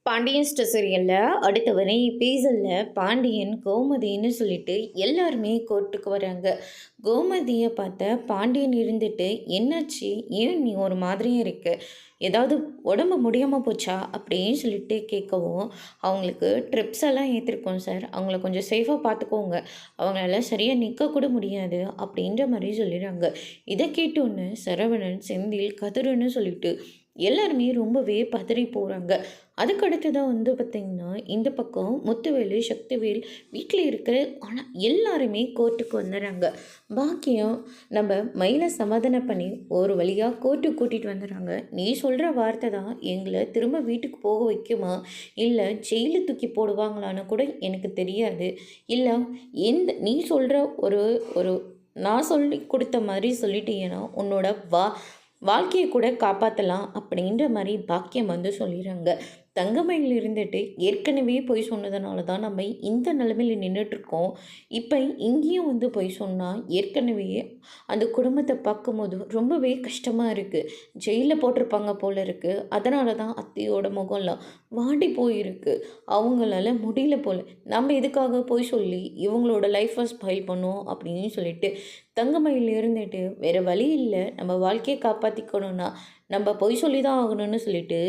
Pandian store சீரியலில் அடுத்த வரை எபிசோடில் பாண்டியன் கோமதின்னு சொல்லிட்டு எல்லாருமே கோர்ட்டுக்கு வராங்க. கோமதியை பார்த்த பாண்டியன் இருந்துட்டு, என்னாச்சு, ஏன் நீ ஒரு மாதிரியும் இருக்கு, ஏதாவது உடம்பு முடியாமல் போச்சா அப்படின்னு சொல்லிட்டு கேட்கவும், அவங்களுக்கு ட்ரிப்ஸ் எல்லாம் ஏற்றிருக்கோம் சார், அவங்கள கொஞ்சம் சேஃபாக பார்த்துக்கோங்க, அவங்களால சரியாக நிற்கக்கூட முடியாது அப்படின்ற மாதிரி சொல்லிடுறாங்க. இதை கேட்டோன்னு சரவணன், செந்தில், கதிருன்னு சொல்லிட்டு எல்லாருமே ரொம்பவே பதறி போகிறாங்க. அதுக்கடுத்து தான் வந்து பார்த்திங்கன்னா, இந்த பக்கம் முத்துவேலு, சக்திவேல் வீட்டில் இருக்கிற ஆனால் எல்லாருமே கோர்ட்டுக்கு வந்துடுறாங்க. பாக்கியம் நம்ம மயிலை சமாதானம் பண்ணி ஒரு வழியாக கோர்ட்டுக்கு கூட்டிகிட்டு வந்துடுறாங்க. நீ சொல்கிற வார்த்தை தான் எங்களை திரும்ப வீட்டுக்கு போக வைக்குமா, இல்லை ஜெயிலில் தூக்கி போடுவாங்களான்னு கூட எனக்கு தெரியாது. இல்லை நீ சொல்கிற ஒரு ஒரு நான் சொல்லி கொடுத்த மாதிரி சொல்லிட்டீங்கன்னா உன்னோட வாழ்க்கையை கூட காப்பாற்றலாம் அப்படின்ற மாதிரி பாக்கியம் வந்து சொல்லிடுறாங்க. தங்கமயில் இருந்துட்டு ஏற்கனவே பொய் சொன்னதுனால தான் நம்ம இந்த நிலைமையில் நின்றுட்டுருக்கோம். இப்போ இங்கேயும் வந்து பொய் சொன்னால் ஏற்கனவே அந்த குடும்பத்தை பார்க்கும்போது ரொம்பவே கஷ்டமாக இருக்குது. ஜெயிலில் போட்டிருப்பாங்க போல இருக்குது. அதனால தான் அத்தையோட முகம்லாம் வாடி போயிருக்கு. அவங்களால முடியல போல். நம்ம இதுக்காக பொய் சொல்லி இவங்களோட லைஃப்பை ஸ்பாயில் பண்ணோம் அப்படின்னு சொல்லிட்டு தங்கமயில் இருந்துட்டு வேறு வழி இல்லை, நம்ம வாழ்க்கையை காப்பாற்றிக்கணும்னா நம்ம பொய் சொல்லி தான் ஆகணும்னு சொல்லிட்டு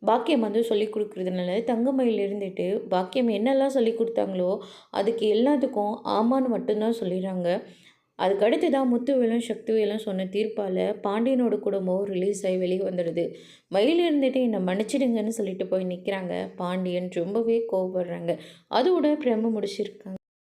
பாக்கியம் வந்து சொல்லி கொடுக்குறதுனால தங்கமயில் இருந்துட்டு பாக்கியம் என்னெல்லாம் சொல்லி கொடுத்தாங்களோ அதுக்கு எல்லாத்துக்கும் ஆமான்னு மட்டும்தான் சொல்லிடுறாங்க. அதுக்கடுத்து தான் முத்துவேலும் சக்திவேலும் சொன்ன தீர்ப்பால் பாண்டியனோட குடும்பம் ரிலீஸ் ஆகி வெளியே வந்துடுது. மயில் இருந்துட்டு என்னை மன்னிச்சிடுங்கன்னு சொல்லிட்டு போய் நிற்கிறாங்க. பாண்டியன் ரொம்பவே கோவப்படுறாங்க. அதோட பிரம்ம முடிச்சிருக்காங்க.